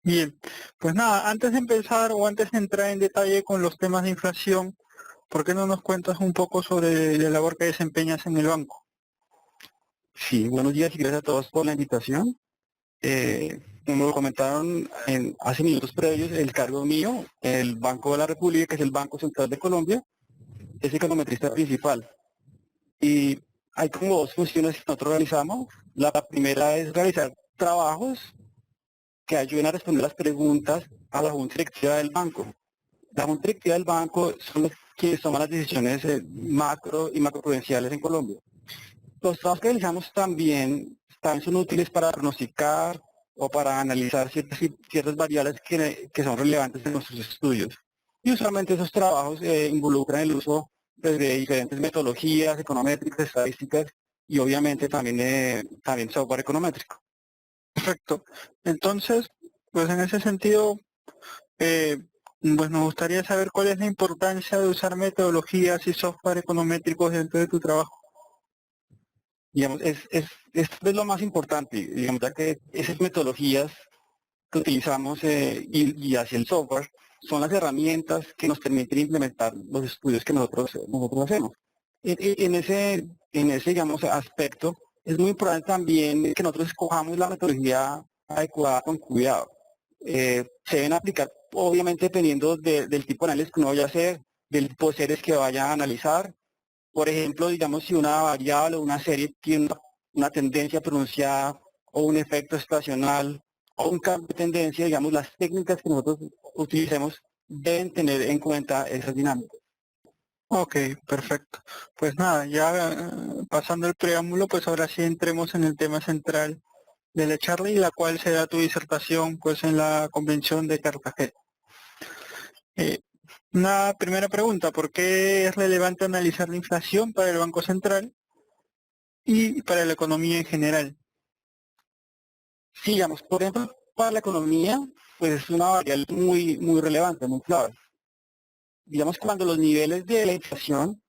Bien, pues nada, antes de empezar o antes de entrar en detalle con los temas de inflación, ¿por qué no nos cuentas un poco sobre la labor que desempeñas en el banco? Sí, buenos días y gracias a todos por la invitación. Como lo comentaron hace minutos previos, el cargo mío, el Banco de la República, que es el Banco Central de Colombia, es econometrista principal. Y hay como dos funciones que nosotros realizamos. La primera es realizar trabajos que ayuden a responder las preguntas a la Junta Directiva del banco. La Junta Directiva del banco son los que toman las decisiones macro y macroprudenciales en Colombia. Los trabajos que realizamos también son útiles para pronosticar o para analizar ciertas variables que son relevantes en nuestros estudios. Y usualmente esos trabajos involucran el uso pues, de diferentes metodologías econométricas, estadísticas y obviamente también software econométrico. Perfecto. Entonces, pues en ese sentido, eh, pues nos gustaría saber cuál es la importancia de usar metodologías y software econométricos dentro de tu trabajo. Digamos, esto es lo más importante, digamos, ya que esas metodologías que utilizamos y hacia el software son las herramientas que nos permiten implementar los estudios que nosotros hacemos. En ese, digamos, aspecto, es muy importante también que nosotros escojamos la metodología adecuada con cuidado. Se deben aplicar, obviamente, dependiendo del tipo de análisis que uno vaya a hacer, del tipo de series que vaya a analizar. Por ejemplo, digamos, si una variable o una serie tiene una tendencia pronunciada o un efecto estacional o un cambio de tendencia, digamos, las técnicas que nosotros utilicemos deben tener en cuenta esas dinámicas. Ok, perfecto. Pues nada, ya pasando el preámbulo, pues ahora sí entremos en el tema central de la charla y la cual será tu disertación pues en la Convención de Cartagena. Una primera pregunta, ¿por qué es relevante analizar la inflación para el Banco Central y para la economía en general? Sí, digamos, por ejemplo, para la economía, pues es una variable muy relevante, muy clave. Digamos, cuando los niveles de la inflación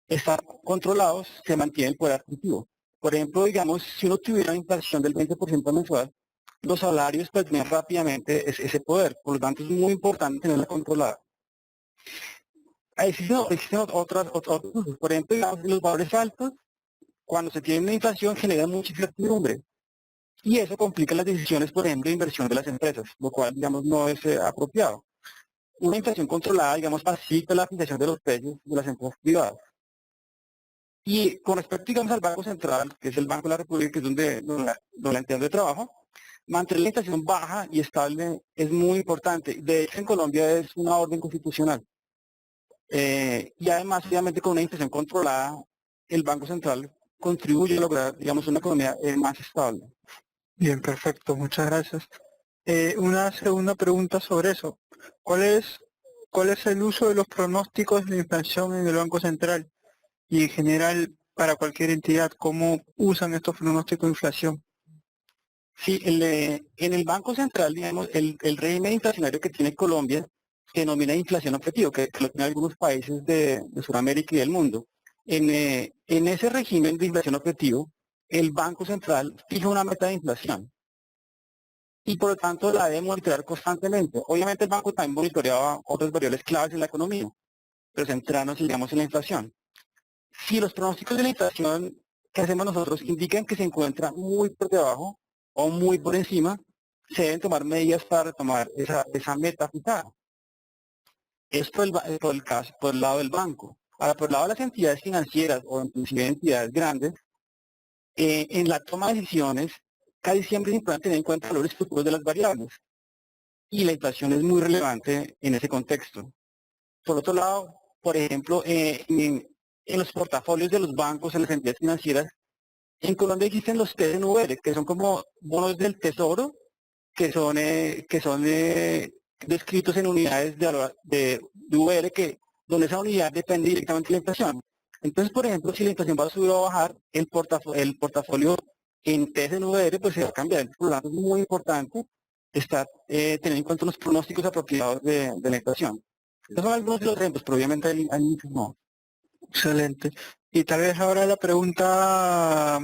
están controlados, se mantiene el poder adquisitivo. Por ejemplo, digamos, si uno tuviera una inflación del 20% mensual, los salarios perderían rápidamente ese poder. Por lo tanto, es muy importante tenerla controlada. Existen otros usos. Por ejemplo, digamos, los valores altos, cuando se tiene una inflación, generan mucha incertidumbre. Y eso complica las decisiones, por ejemplo, de inversión de las empresas, lo cual, digamos, no es apropiado. Una inflación controlada, digamos, facilita la fijación de los precios de las empresas privadas. Y con respecto, digamos, al Banco Central, que es el Banco de la República, que es donde entiendo de trabajo, mantener la inflación baja y estable es muy importante. De hecho, en Colombia es una orden constitucional. Y además, obviamente, con una inflación controlada, el Banco Central contribuye a lograr, digamos, una economía más estable. Bien, perfecto, muchas gracias. Una segunda pregunta sobre eso. ¿Cuál es el uso de los pronósticos de la inflación en el Banco Central y en general para cualquier entidad? ¿Cómo usan estos pronósticos de inflación? Sí, en el Banco Central, digamos, el régimen inflacionario que tiene Colombia se denomina inflación objetivo, que lo tienen algunos países de Sudamérica y del mundo. En ese régimen de inflación objetivo, el Banco Central fija una meta de inflación y por lo tanto la debe monitorear constantemente. Obviamente el banco también monitoreaba otras variables claves en la economía, pero centrarnos, digamos, en la inflación. Si los pronósticos de la inflación que hacemos nosotros indican que se encuentra muy por debajo o muy por encima, se deben tomar medidas para retomar esa meta fijada. Es por el lado del banco. Ahora, por el lado de las entidades financieras o inclusive entidades grandes, en la toma de decisiones, casi siempre es importante tener en cuenta valores futuros de las variables. Y la inflación es muy relevante en ese contexto. Por otro lado, por ejemplo, en los portafolios de los bancos, en las entidades financieras, en Colombia existen los TNVL, que son como bonos del tesoro, que son descritos en unidades de VL, donde esa unidad depende directamente de la inflación. Entonces, por ejemplo, si la inflación va a subir o a bajar, el portafolio en TNVL pues se va a cambiar. Por lo tanto, es muy importante tener en cuenta los pronósticos apropiados de la inflación. Estos son algunos de los ejemplos, pero obviamente hay muchos más. Excelente. Y tal vez ahora la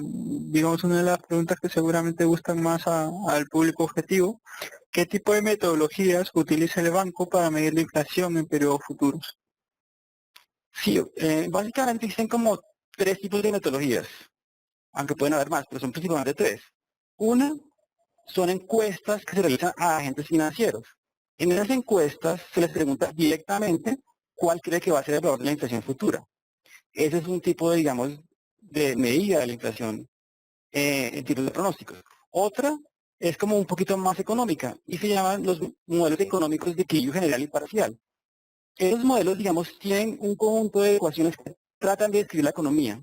digamos una de las preguntas que seguramente gustan más al público objetivo, ¿qué tipo de metodologías utiliza el banco para medir la inflación en periodos futuros? Sí, básicamente existen como tres tipos de metodologías, aunque pueden haber más, pero son principalmente tres. Una son encuestas que se realizan a agentes financieros. En esas encuestas se les pregunta directamente cuál cree que va a ser el valor de la inflación futura. Ese es un tipo de, digamos, de medida de la inflación en tipos de pronósticos. Otra es como un poquito más económica y se llaman los modelos económicos de equilibrio general y parcial. Esos modelos, digamos, tienen un conjunto de ecuaciones que tratan de describir la economía.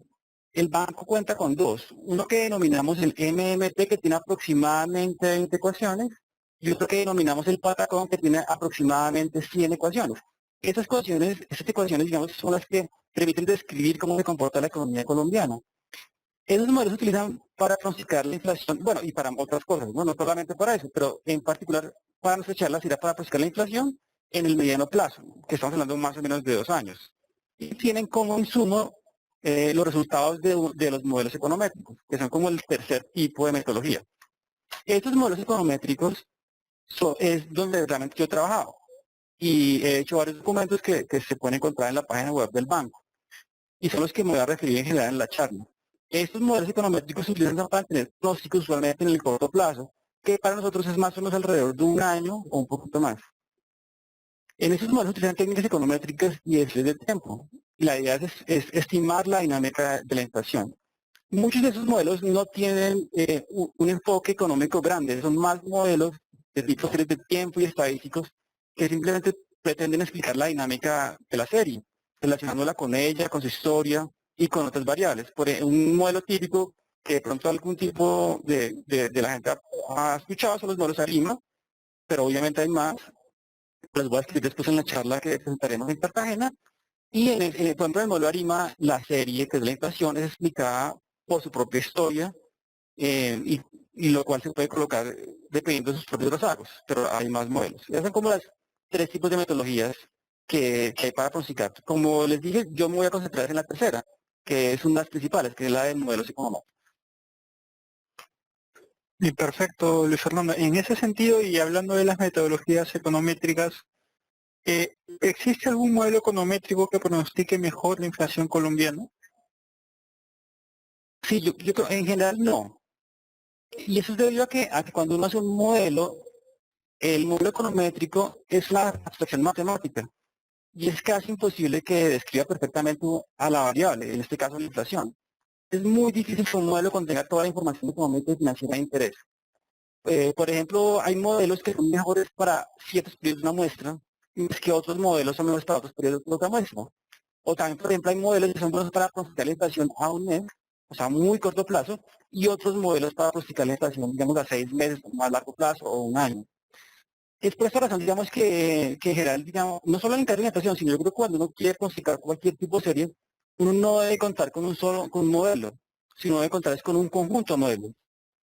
El banco cuenta con dos, uno que denominamos el MMT, que tiene aproximadamente 20 ecuaciones, y otro que denominamos el Patacón, que tiene aproximadamente 100 ecuaciones. Estas ecuaciones, digamos, son las que permiten describir cómo se comporta la economía colombiana. Esos modelos se utilizan para pronosticar la inflación, bueno, y para otras cosas, no, no solamente para eso, pero en particular para nuestra charla será para pronosticar la inflación en el mediano plazo, que estamos hablando más o menos de 2 años. Y tienen como insumo los resultados de los modelos econométricos, que son como el tercer tipo de metodología. Estos modelos econométricos es donde realmente yo he trabajado y he hecho varios documentos que se pueden encontrar en la página web del banco y son los que me voy a referir en general en la charla. Estos modelos econométricos se utilizan para tener pronósticos usualmente en el corto plazo, que para nosotros es más o menos alrededor de un año o un poquito más. En esos modelos se utilizan técnicas econométricas y estudios de tiempo. Y la idea es estimar la dinámica de la inflación. Muchos de esos modelos no tienen un enfoque económico grande, son más modelos de tipo series de tiempo y estadísticos que simplemente pretenden explicar la dinámica de la serie, relacionándola con ella, con su historia y con otras variables. Un modelo típico que de pronto algún tipo de la gente ha escuchado son los modelos ARIMA, pero obviamente hay más. Los voy a escribir después en la charla que presentaremos en Cartagena. Y por ejemplo, en el modelo ARIMA, la serie, que es la inflación, es explicada por su propia historia y lo cual se puede colocar dependiendo de sus propios rezagos, pero hay más modelos. Esas son como las tres tipos de metodologías que hay para pronosticar. Como les dije, yo me voy a concentrar en la tercera, que es una de las principales, que es la del modelo económico. Y perfecto, Luis Fernando. En ese sentido, y hablando de las metodologías econométricas, ¿existe algún modelo econométrico que pronostique mejor la inflación colombiana? Sí, yo creo, en general no. Y eso es debido a que cuando uno hace un modelo, el modelo econométrico es la abstracción matemática. Y es casi imposible que describa perfectamente a la variable, en este caso la inflación. Es muy difícil que un modelo contenga toda la información económica y financiera de interés. Por ejemplo, hay modelos que son mejores para ciertos periodos de una muestra, mientras que otros modelos son mejores para otros periodos de otra muestra. O también, por ejemplo, hay modelos que son buenos para pronosticar la inflación a un mes, o sea, a muy corto plazo, y otros modelos para pronosticar la inflación, digamos, a 6 meses, más largo plazo, o un año. Es por esta razón, digamos, que en general, digamos, no solo en interpretación, sino yo creo que cuando uno quiere pronosticar cualquier tipo de serie, uno no debe contar con un modelo, sino debe contar con un conjunto de modelos.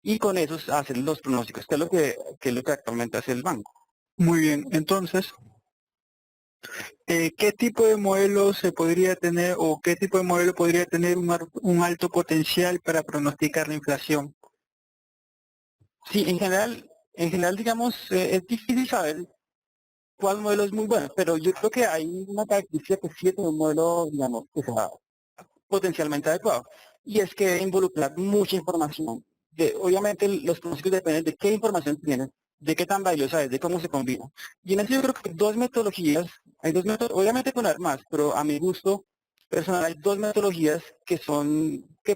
Y con esos hacer los pronósticos, que es lo que actualmente hace el banco. Muy bien, entonces, ¿qué tipo de modelo se podría tener o qué tipo de modelo podría tener un alto potencial para pronosticar la inflación? Sí, en general, digamos, es difícil saber cuál modelo es muy bueno, pero yo creo que hay una característica que sí tiene un modelo, digamos, que sea potencialmente adecuado, y es que debe involucrar mucha información. Obviamente los pronósticos dependen de qué información tienes, de qué tan valiosa es, de cómo se combina. Y en eso yo creo que hay dos métodos, obviamente con más, pero a mi gusto personal hay dos metodologías que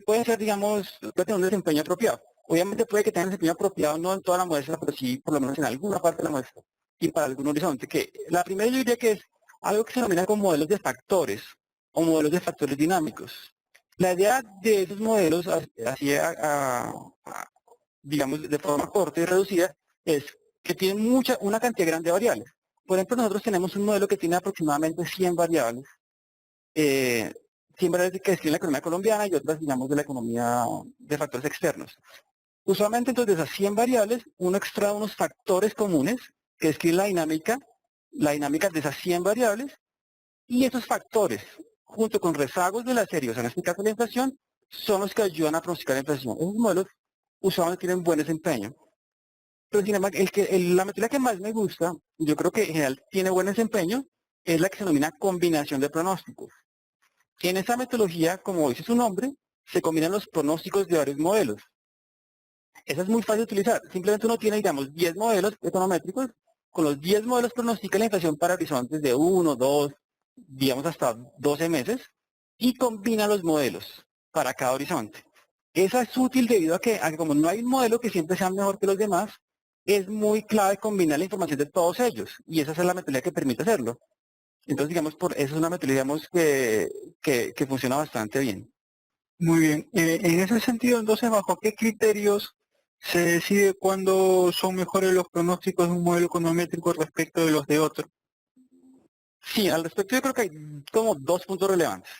pueden ser, digamos, pueden tener un desempeño apropiado. Obviamente puede que tengan desempeño apropiado no en toda la muestra, pero sí por lo menos en alguna parte de la muestra y para algún horizonte. Que la primera yo diría que es algo que se denomina como modelos de factores o modelos de factores dinámicos. La idea de esos modelos, así digamos, de forma corta y reducida, es que tienen una cantidad grande de variables. Por ejemplo, nosotros tenemos un modelo que tiene aproximadamente 100 variables, 100 variables que describen la economía colombiana y otras, digamos, de la economía de factores externos. Usualmente, entonces, de esas 100 variables, uno extrae unos factores comunes que describen la dinámica de esas 100 variables, y esos factores, junto con rezagos de la serie, o sea, en este caso la inflación, son los que ayudan a pronosticar la inflación. Esos modelos usualmente tienen buen desempeño. Pero sin embargo, la metodología que más me gusta, yo creo que en general tiene buen desempeño, es la que se denomina combinación de pronósticos. En esa metodología, como dice su nombre, se combinan los pronósticos de varios modelos. Esa es muy fácil de utilizar. Simplemente uno tiene, digamos, 10 modelos econométricos. Con los 10 modelos pronostica la inflación para horizontes de 1, 2, digamos hasta 12 meses y combina los modelos para cada horizonte. Esa es útil debido a que como no hay un modelo que siempre sea mejor que los demás, es muy clave combinar la información de todos ellos y esa es la metodología que permite hacerlo. Entonces, digamos, esa es una metodología digamos, que funciona bastante bien. Muy bien. En ese sentido, entonces, ¿bajo qué criterios se decide cuándo son mejores los pronósticos de un modelo econométrico respecto de los de otro? Sí, al respecto yo creo que hay como dos puntos relevantes.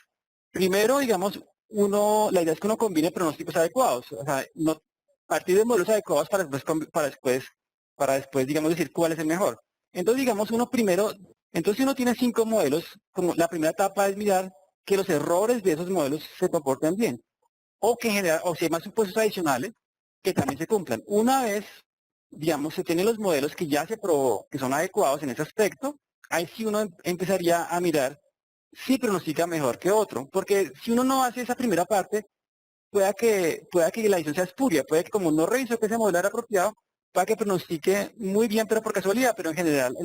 Primero, digamos, la idea es que uno combine pronósticos adecuados, o sea, no partir de modelos adecuados para después, digamos, decir cuál es el mejor. Entonces, digamos, entonces si uno tiene 5 modelos, como la primera etapa es mirar que los errores de esos modelos se comporten bien, o que en general, o si hay más supuestos adicionales, que también se cumplan. Una vez, digamos, se tienen los modelos que ya se probó, que son adecuados en ese aspecto, ahí sí uno empezaría a mirar si pronostica mejor que otro, porque si uno no hace esa primera parte, pueda que la decisión sea espuria, puede que como no revisó que ese modelo era apropiado, pueda que pronostique muy bien, pero por casualidad, pero en general,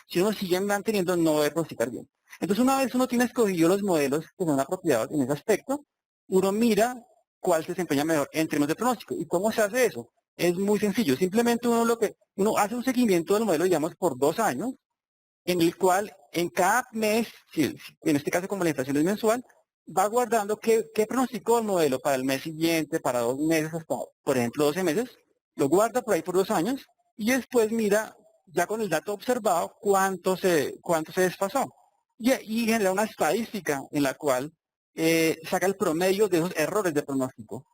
si uno sigue manteniendo, no debe pronosticar bien. Entonces, una vez uno tiene escogido los modelos que son apropiados en ese aspecto, uno mira cuál se desempeña mejor en términos de pronóstico. ¿Y cómo se hace eso? Es muy sencillo. Simplemente uno hace un seguimiento del modelo, digamos, por 2 años, en el cual en cada mes, en este caso como la inflación es mensual, va guardando qué pronosticó el modelo para el mes siguiente, para 2 meses, hasta, por ejemplo, 12 meses, lo guarda por ahí por 2 años y después mira, ya con el dato observado, cuánto se desfasó. Y genera una estadística en la cual saca el promedio de esos errores de pronóstico.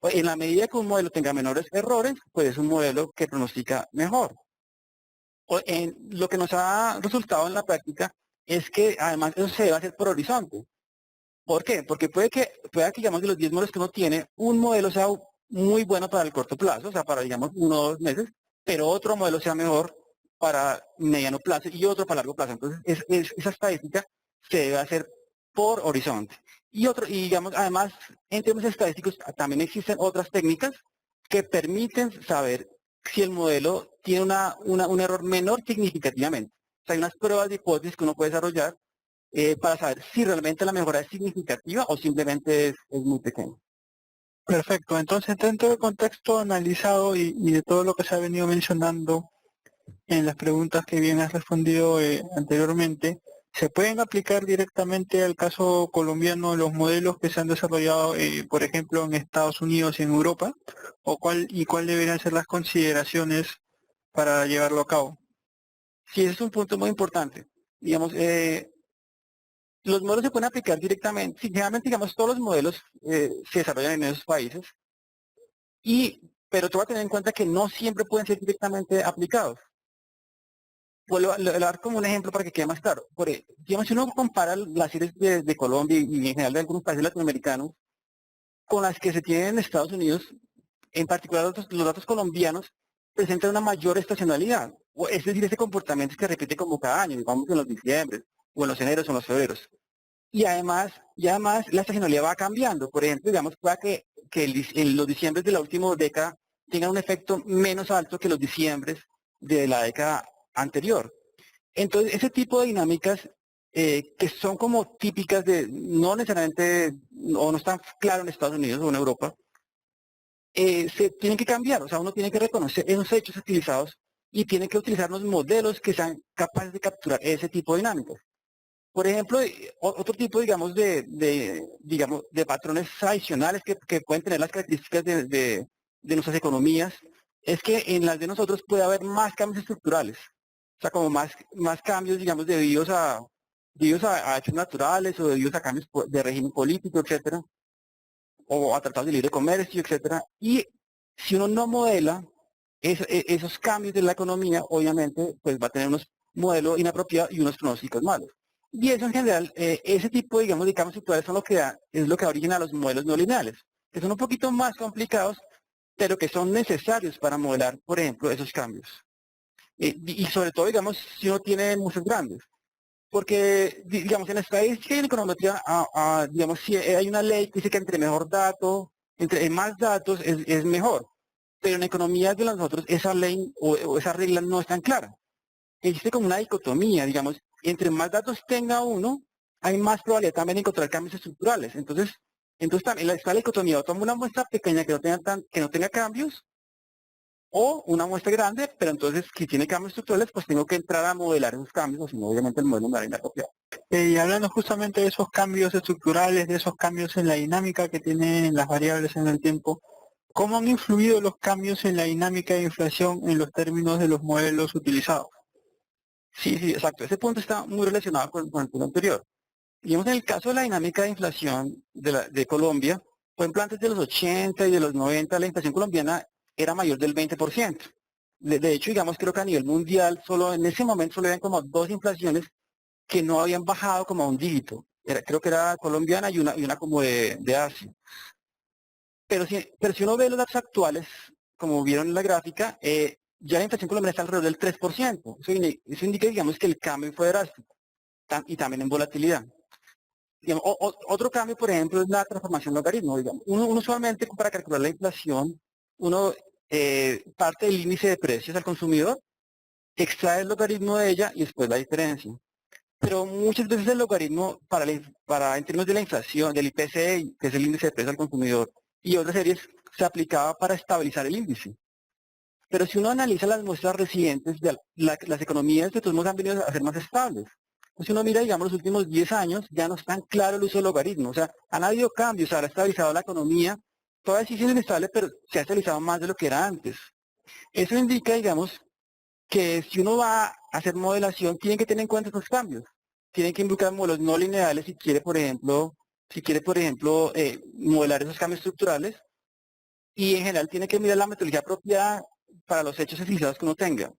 En la medida que un modelo tenga menores errores, pues es un modelo que pronostica mejor. Lo que nos ha resultado en la práctica es que además eso se debe hacer por horizonte. ¿Por qué? Porque pueda que digamos de los 10 modelos que uno tiene, un modelo sea muy bueno para el corto plazo, o sea, para digamos 1 o 2 meses, pero otro modelo sea mejor para mediano plazo y otro para largo plazo. Entonces, esa estadística se debe hacer por horizonte. Y digamos, además, en términos estadísticos, también existen otras técnicas que permiten saber si el modelo tiene un error menor significativamente. O sea, hay unas pruebas de hipótesis que uno puede desarrollar para saber si realmente la mejora es significativa o simplemente es muy pequeña. Perfecto. Entonces, dentro del contexto analizado y de todo lo que se ha venido mencionando en las preguntas que bien has respondido anteriormente, ¿se pueden aplicar directamente al caso colombiano los modelos que se han desarrollado, por ejemplo, en Estados Unidos y en Europa? ¿Cuál deberían ser las consideraciones para llevarlo a cabo? Sí, ese es un punto muy importante. Digamos, los modelos se pueden aplicar directamente. Sí, generalmente, digamos, todos los modelos se desarrollan en esos países, pero tú vas a tener en cuenta que no siempre pueden ser directamente aplicados. Vuelvo a dar como un ejemplo para que quede más claro. Digamos, si uno compara las series de Colombia y en general de algunos países latinoamericanos con las que se tienen en Estados Unidos, en particular los datos colombianos presentan una mayor estacionalidad. Es decir, ese comportamiento que repite como cada año, digamos en los diciembre, o en los eneros o en los febreros. Y además la estacionalidad va cambiando. Por ejemplo, digamos, pueda que en los diciembres de la última década tengan un efecto menos alto que los diciembres de la década anterior. Entonces, ese tipo de dinámicas que son como típicas no necesariamente, o no están claro en Estados Unidos o en Europa, se tienen que cambiar. O sea, uno tiene que reconocer esos hechos utilizados y tiene que utilizar los modelos que sean capaces de capturar ese tipo de dinámicas. Por ejemplo, otro tipo, digamos, digamos, de patrones adicionales que pueden tener las características de nuestras economías, es que en las de nosotros puede haber más cambios estructurales. O sea, como más cambios, digamos, debidos a hechos naturales o debidos a cambios de régimen político, etcétera, o a tratados de libre comercio, etcétera. Y si uno no modela esos cambios de la economía, obviamente, pues va a tener unos modelos inapropiados y unos pronósticos malos. Y eso en general, ese tipo, digamos, de cambios estructurales es lo que da origen a los modelos no lineales, que son un poquito más complicados, pero que son necesarios para modelar, por ejemplo, esos cambios. Y sobre todo, digamos, si uno tiene muchos grandes. Porque, digamos, en la estadística y en econometría, digamos, si hay una ley que dice que entre mejor dato, entre más datos es mejor. Pero en economía de nosotros esa ley o esa regla no es tan clara. Existe como una dicotomía, digamos, entre más datos tenga uno, hay más probabilidad también de encontrar cambios estructurales. Entonces también está la dicotomía, o tomo una muestra pequeña que no tenga cambios, o una muestra grande, pero entonces si tiene cambios estructurales, pues tengo que entrar a modelar esos cambios, o si no, obviamente el modelo me va a inapropiado. Y hablando justamente de esos cambios estructurales, de esos cambios en la dinámica que tienen las variables en el tiempo, ¿cómo han influido los cambios en la dinámica de inflación en los términos de los modelos utilizados? Sí, exacto. Ese punto está muy relacionado con el punto anterior. Digamos, en el caso de la dinámica de inflación de Colombia, por ejemplo, antes de los 80 y de los 90, la inflación colombiana era mayor del 20%. De hecho, digamos, creo que a nivel mundial, solo en ese momento solo habían como dos inflaciones que no habían bajado como a un dígito. Creo que era colombiana y una como de Asia. Pero si uno ve los datos actuales, como vieron en la gráfica, ya la inflación colombiana está alrededor del 3%. Eso indica, digamos, que el cambio fue drástico y también en volatilidad. Digamos, otro cambio, por ejemplo, es la transformación logaritmo. Digamos. Uno usualmente para calcular la inflación, uno parte del índice de precios al consumidor, extrae el logaritmo de ella y después la diferencia. Pero muchas veces el logaritmo en términos de la inflación, del IPC, que es el índice de precios al consumidor, y otras series, se aplicaba para estabilizar el índice. Pero si uno analiza las muestras recientes, las economías de todos modos han venido a ser más estables. Si uno mira, digamos, los últimos 10 años, ya no es tan claro el uso del logaritmo. O sea, han habido cambios, ahora ha estabilizado la economía, todavía sí sigue inestable, pero se ha estabilizado más de lo que era antes. Eso indica, digamos, que si uno va a hacer modelación, tiene que tener en cuenta esos cambios. Tiene que involucrar modelos no lineales si quiere, por ejemplo, modelar esos cambios estructurales. Y en general tiene que mirar la metodología apropiada para los hechos utilizados que uno tenga.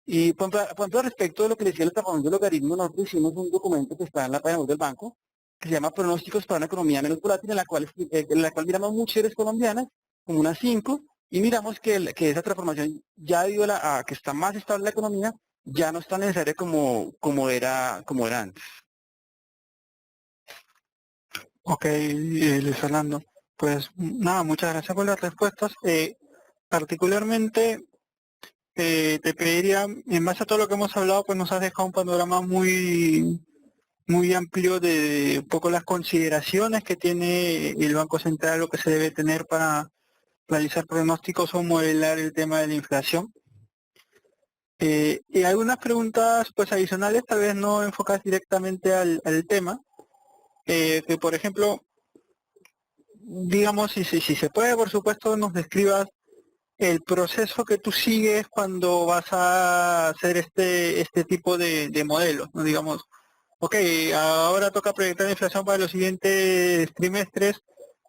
Y por ejemplo, respecto de lo que decía el transformación del logaritmo, nosotros hicimos un documento que está en la página web del banco, que se llama Pronósticos para una economía menos volátil, en la cual miramos muchas series colombianas, como unas 5, y miramos que esa transformación, ya debido a que está más estable la economía, ya no es tan necesaria como era antes. Ok, Luis Fernando. Pues nada, muchas gracias por las respuestas. Particularmente te pediría, en base a todo lo que hemos hablado, pues nos has dejado un panorama muy amplio de un poco las consideraciones que tiene el Banco Central, lo que se debe tener para realizar pronósticos o modelar el tema de la inflación. Y algunas preguntas pues adicionales, tal vez no enfocadas directamente al tema, que por ejemplo, digamos, si se puede, por supuesto, nos describas el proceso que tú sigues cuando vas a hacer este tipo de modelos, ¿no? Digamos, ok, ahora toca proyectar la inflación para los siguientes trimestres.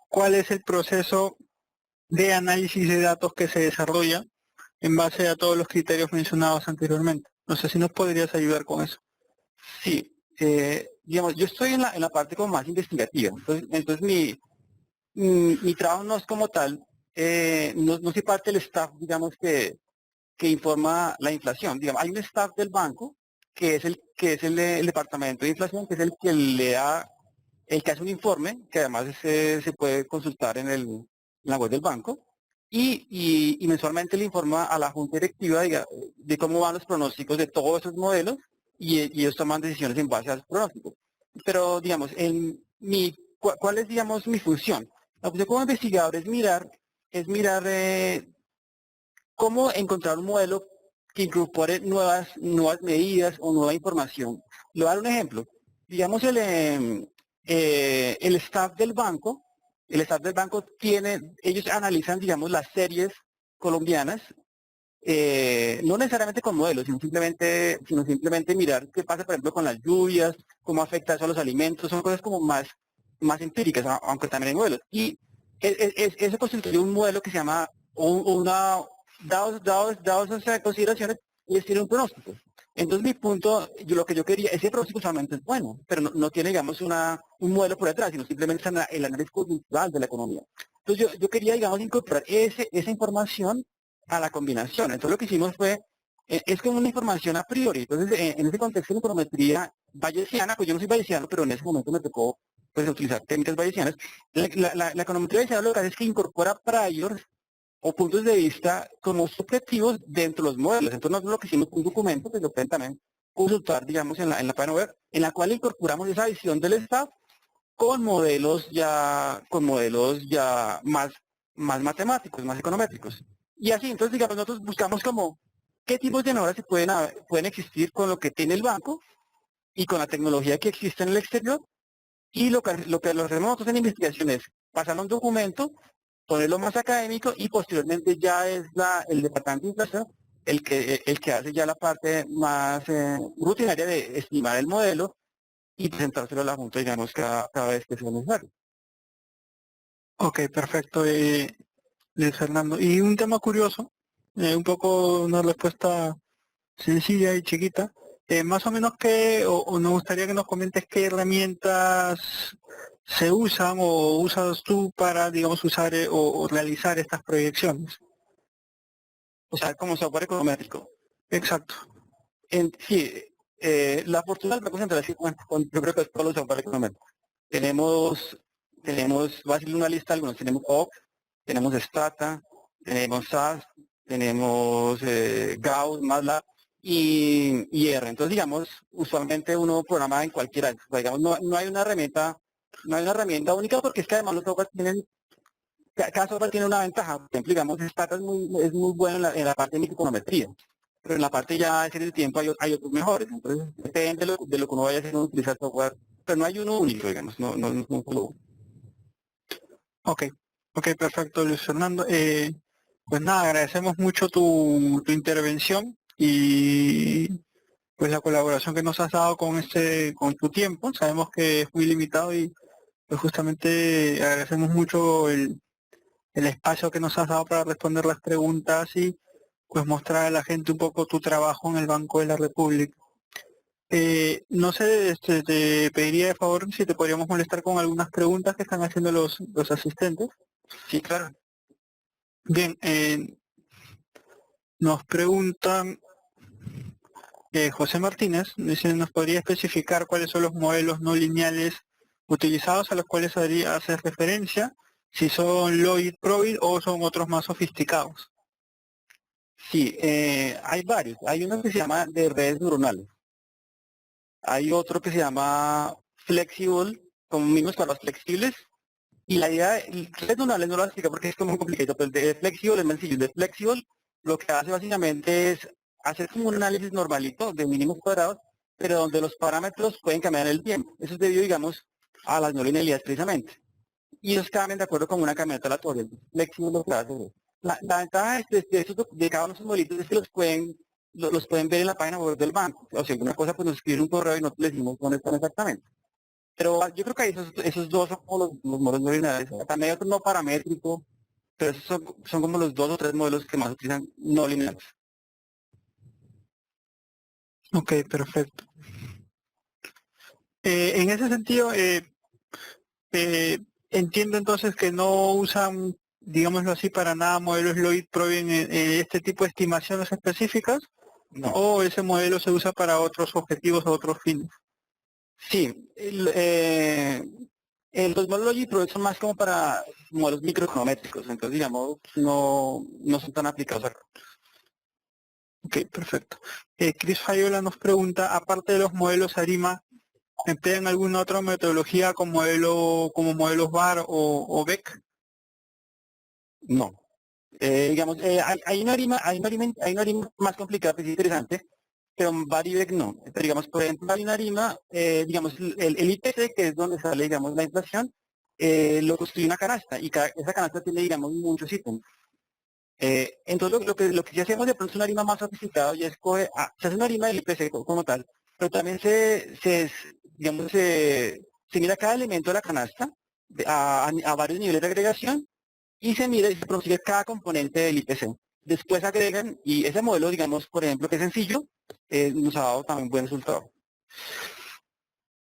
¿Cuál es el proceso de análisis de datos que se desarrolla en base a todos los criterios mencionados anteriormente? No sé si nos podrías ayudar con eso. Sí, digamos, yo estoy en la parte como más investigativa. Entonces mi trabajo no es como tal, no soy parte del staff, digamos, que informa la inflación. Digamos, hay un staff del banco que es el departamento de inflación, que es el que hace un informe, que además se puede consultar en la web del banco, y mensualmente le informa a la junta directiva de cómo van los pronósticos de todos esos modelos, y ellos toman decisiones en base a esos pronósticos. Pero, digamos, ¿cuál es, digamos, mi función? La función como investigador es mirar cómo encontrar un modelo que incorpore nuevas medidas o nueva información. Le voy a dar un ejemplo. Digamos, el staff del banco, ellos analizan, digamos, las series colombianas, no necesariamente con modelos, sino simplemente mirar qué pasa, por ejemplo, con las lluvias, cómo afecta eso a los alimentos, son cosas como más empíricas, aunque también hay modelos. Y eso constituye un modelo que se llama dados esas consideraciones, les tiene un pronóstico. Entonces lo que yo quería, ese pronóstico solamente es bueno, pero no tiene, digamos, un modelo por detrás, sino simplemente el análisis coyuntural de la economía. Entonces yo quería, digamos, incorporar esa información a la combinación. Entonces lo que hicimos fue, es como una información a priori. Entonces, en ese contexto de econometría bayesiana, pues yo no soy bayesiano, pero en ese momento me tocó pues utilizar técnicas bayesianas. La econometría bayesiana lo que hace es que incorpora priors o puntos de vista como subjetivos dentro de los modelos. Entonces nosotros lo que hicimos fue un documento que lo pueden también consultar, digamos, en la página web, en la cual incorporamos esa visión del staff con modelos ya más matemáticos, más econométricos. Y así, entonces, digamos, nosotros buscamos como qué tipos de mejoras pueden existir con lo que tiene el banco y con la tecnología que existe en el exterior. Y lo que hacemos nosotros en investigación es pasar un documento, ponerlo más académico y posteriormente ya es el departamento de inflación el que hace ya la parte más rutinaria de estimar el modelo y presentárselo a la Junta, digamos, cada vez que sea necesario. Ok, perfecto, Luis Fernando. Y un tema curioso, un poco una respuesta sencilla y chiquita. Más o menos o nos gustaría que nos comentes qué herramientas se usan o usas tú para, digamos, usar o realizar estas proyecciones. O sea, como software econométrico. Exacto. Sí, la fortuna del Banco Central es que yo creo que es todos los software económicos. Voy a decirle una lista, algunos tenemos OC, tenemos Stata, tenemos SAS, tenemos Gauss, MATLAB y R. Entonces, digamos, usualmente uno programa en cualquiera. O sea, digamos, no hay una herramienta única porque es que además los software cada software tiene una ventaja. Por ejemplo, digamos, Stata es muy bueno en la parte de microeconometría, pero en la parte ya de tiempo hay otros mejores. Entonces, depende de lo que uno vaya a hacer, uno utiliza software, pero no hay uno único, digamos, no solo uno. Ok, ok, perfecto, Luis Fernando. Pues nada, agradecemos mucho tu intervención y pues la colaboración que nos has dado con tu tiempo. Sabemos que es muy limitado y pues justamente agradecemos mucho el espacio que nos has dado para responder las preguntas y pues mostrar a la gente un poco tu trabajo en el Banco de la República. No sé, te pediría de favor si te podríamos molestar con algunas preguntas que están haciendo los asistentes. Sí, claro. Bien, nos preguntan, José Martínez, dice, ¿nos podría especificar cuáles son los modelos no lineales utilizados a los cuales hacer referencia? Si son Lloyd Probit o son otros más sofisticados. Sí, hay varios. Hay uno que se llama de redes neuronales. Hay otro que se llama Flexible, como mismos cuadros flexibles. Y la idea, redes neuronales no lo voy a explicar porque es como complicado, pero el de Flexible es sencillo. El de Flexible lo que hace básicamente es hacer como un análisis normalito de mínimos cuadrados, pero donde los parámetros pueden cambiar en el tiempo. Eso es debido, digamos, a las no linealidades precisamente. Y ellos cambian de acuerdo con una camioneta aleatoria. Flexible lo que hace es eso. La ventaja de cada uno de esos modelitos es que los pueden ver en la página web del banco. O sea, una cosa pues nos escriben un correo y nosotros les decimos dónde están exactamente. Pero yo creo que ahí esos dos son como los modelos no lineales. También hay otro no paramétrico, pero esos son como los 2 o 3 modelos que más utilizan no lineales. Ok, perfecto. En ese sentido, entiendo entonces que no usan, digámoslo así, para nada modelos Lloyd Probit en este tipo de estimaciones específicas, No. o ese modelo se usa para otros objetivos o otros fines. Sí, los modelos G-Pro son más como para modelos microeconométricos, entonces digamos no son tan aplicados acá. Ok, perfecto. Chris Fayola nos pregunta, aparte de los modelos ARIMA, ¿emplean alguna otra metodología como modelos VAR o BEC? No. Digamos, hay una ARIMA más complicada, que es interesante, pero Varivec no. Pero digamos, por ejemplo, hay una ARIMA, digamos, el IPC, que es donde sale, digamos, la inflación, lo construye una canasta, y esa canasta tiene, digamos, muchos ítems. Entonces, lo que sí hacemos de pronto es una ARIMA más sofisticada, y se hace una ARIMA del IPC como tal, pero también digamos, se mira cada elemento de la canasta a varios niveles de agregación, y se mira y se consigue cada componente del IPC. Después agregan, y ese modelo, digamos, por ejemplo, que es sencillo, nos ha dado también buen resultado.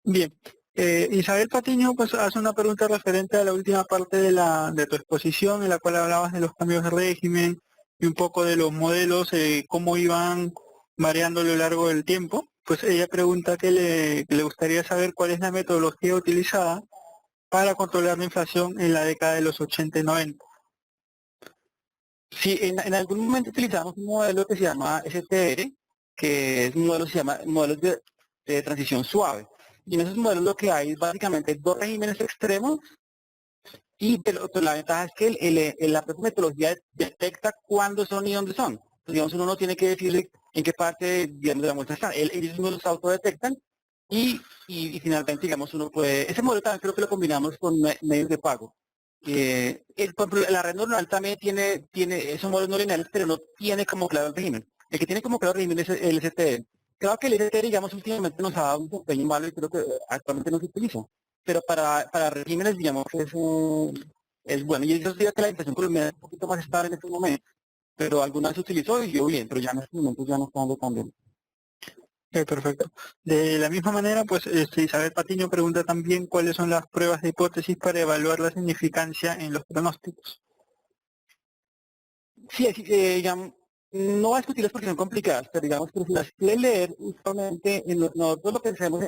Bien, Isabel Patiño pues hace una pregunta referente a la última parte de tu exposición, en la cual hablabas de los cambios de régimen y un poco de los modelos, cómo iban variando a lo largo del tiempo. Pues ella pregunta que le gustaría saber cuál es la metodología utilizada para controlar la inflación en la década de los 80 y 90. Sí, en algún momento utilizamos un modelo que se llama STR, que es un modelo, se llama modelos de transición suave. Y en esos modelos lo que hay es básicamente dos regímenes extremos pero la ventaja es que la propia metodología detecta cuándo son y dónde son. Entonces, digamos, uno no tiene que decirle en qué parte, digamos, de la muestra están. Ellos mismos los autodetectan y finalmente, digamos, uno puede... Ese modelo también creo que lo combinamos con medios de pago. Por ejemplo, la red neuronal también tiene esos modelos no lineales, pero no tiene como claro el régimen. El que tiene como claro el régimen es el STR. Creo que el STR, digamos, últimamente nos ha dado un desempeño malo y creo que actualmente no se utiliza. Pero para regímenes, digamos, es bueno. Y eso sería que la inflación colombiana es un poquito más estable en este momento. Pero alguna vez se utilizó y yo bien, pero ya en estos momentos ya no está dando tan bien. Perfecto. De la misma manera, pues Isabel Patiño pregunta también cuáles son las pruebas de hipótesis para evaluar la significancia en los pronósticos. Sí, digamos, no voy a discutirlas porque son complicadas, pero digamos que si las quiere leer, usualmente nosotros lo que hacemos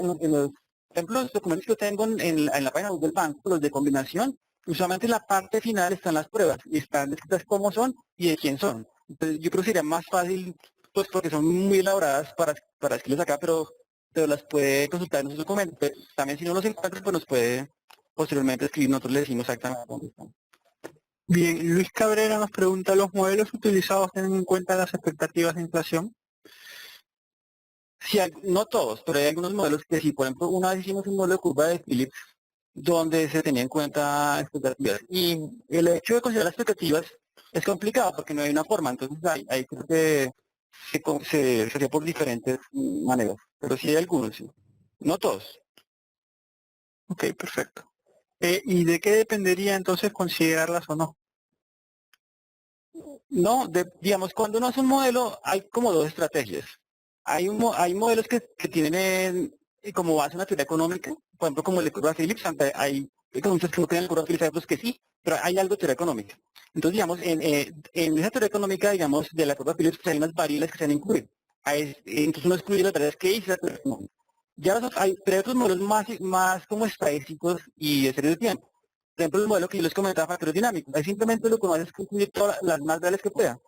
por ejemplo, los documentos que yo tengo en la página web del banco, los de combinación, usualmente en la parte final están las pruebas y están descritas cómo son y de quién son. Entonces yo creo que sería más fácil, pues porque son muy elaboradas para escribirlas acá, pero las puede consultar en esos documentos. Pero también si no los encuentra, pues nos puede posteriormente escribir, nosotros le decimos exactamente dónde están. Bien, Luis Cabrera nos pregunta, ¿los modelos utilizados tienen en cuenta las expectativas de inflación? Sí, no todos, pero hay algunos modelos que sí. Por ejemplo, una vez hicimos un modelo de curva de Phillips donde se tenía en cuenta expectativas. Y el hecho de considerar las expectativas es complicado porque no hay una forma. Entonces, hay creo que se hacía por diferentes maneras. Pero sí hay algunos, sí. No todos. Ok, perfecto. ¿Y de qué dependería entonces considerarlas o no? No, digamos, cuando uno hace un modelo, hay como dos estrategias. Hay modelos que tienen como base una teoría económica, por ejemplo, como el de curva Phillips, aunque hay economistas que no tienen curva Phillips, hay otros que sí, pero hay algo de teoría económica. Entonces, digamos, en esa teoría económica, digamos, de la curva Phillips, pues hay unas variables que se han incluido. Entonces uno excluye las variables que dice la teoría económica. Pero hay otros modelos más como estadísticos y de serie de tiempo. Por ejemplo, el modelo que yo les comentaba, factores dinámicos. Ahí simplemente lo que uno hace es incluir todas las más reales que pueda.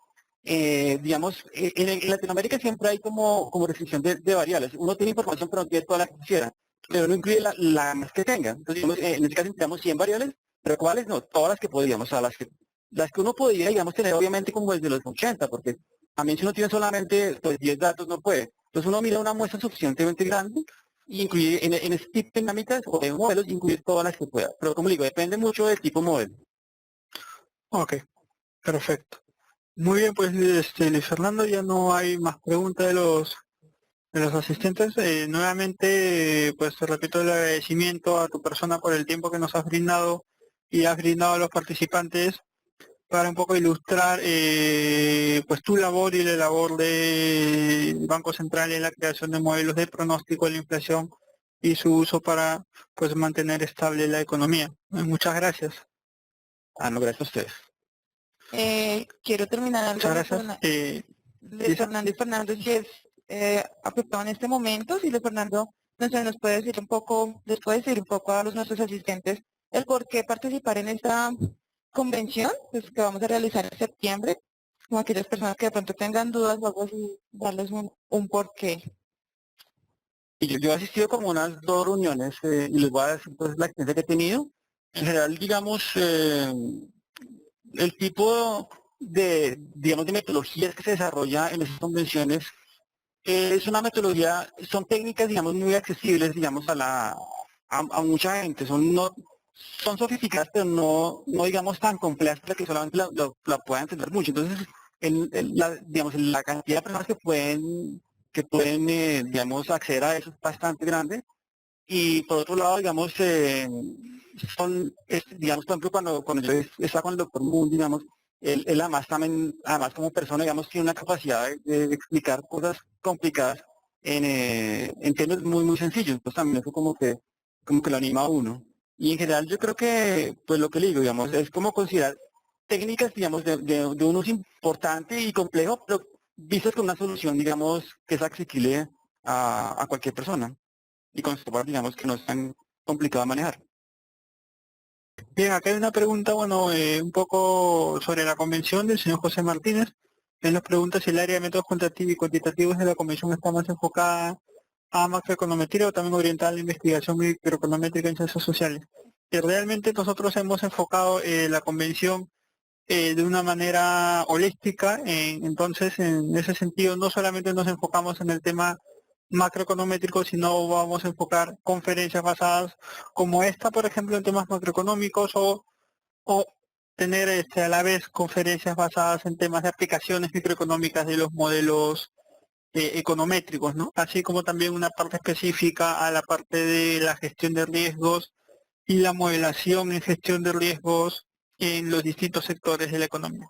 Digamos, en Latinoamérica siempre hay como restricción de variables. Uno tiene información, pero no tiene toda la que quisiera. Pero no incluye la más que tenga. Entonces, digamos, en este caso tenemos 100 variables, pero ¿cuáles? No, todas las que podíamos. O sea, las que uno podía, digamos, tener obviamente como desde los 80, porque también si uno tiene solamente pues, 10 datos no puede. Entonces uno mira una muestra suficientemente grande y incluye en este tipo de dinámicas o de modelos, incluir todas las que pueda. Pero como digo, depende mucho del tipo de modelo. Ok, perfecto. Muy bien, pues Luis Fernando, ya no hay más preguntas de los asistentes. Nuevamente, pues te repito el agradecimiento a tu persona por el tiempo que nos has brindado y has brindado a los participantes para un poco ilustrar pues tu labor y la labor del Banco Central en la creación de modelos de pronóstico de la inflación y su uso para pues mantener estable la economía. Muchas gracias. Ah, no, gracias a ustedes. Quiero terminar algo, Muchas gracias. Luis Fernando, si es afectado en este momento, si Luis Fernando no sé, nos puede decir un poco, les puede decir un poco a nuestros asistentes el por qué participar en esta convención pues, que vamos a realizar en septiembre, como aquellas personas que de pronto tengan dudas o algo así, darles un porqué. Y yo he asistido como unas 2 reuniones y les voy a decir pues, la experiencia que he tenido. En general, digamos, el tipo digamos, de metodologías que se desarrolla en esas convenciones es una metodología, son técnicas, digamos, muy accesibles, digamos, a mucha gente. Son sofisticadas, pero no digamos, tan complejas para que solamente la puedan entender mucho. Entonces, digamos, la cantidad de personas que pueden digamos, acceder a eso es bastante grande. Y por otro lado, digamos, digamos, por ejemplo, cuando yo estaba con el doctor Moon, digamos, él además también, además como persona, digamos, tiene una capacidad de explicar cosas complicadas en términos muy, muy sencillos. Entonces también eso como que como que lo anima a uno. Y en general yo creo que, pues lo que le digo, digamos, es como considerar técnicas, digamos, de un uso importante y complejo, pero vistas con una solución, digamos, que es accesible a cualquier persona y con software, digamos, que no es tan complicado de manejar. Bien, acá hay una pregunta, bueno, un poco sobre la convención del señor José Martínez. Él nos pregunta si el área de métodos cuantitativos y cuantitativos de la convención está más enfocada a macroeconometría o también orientada a la investigación microeconométrica en ciencias sociales. Y realmente nosotros hemos enfocado la convención de una manera holística, entonces en ese sentido no solamente nos enfocamos en el tema macroeconométrico, sino vamos a enfocar conferencias basadas como esta, por ejemplo, en temas macroeconómicos o tener a la vez conferencias basadas en temas de aplicaciones microeconómicas de los modelos econométricos, ¿no? Así como también una parte específica a la parte de la gestión de riesgos y la modelación en gestión de riesgos en los distintos sectores de la economía.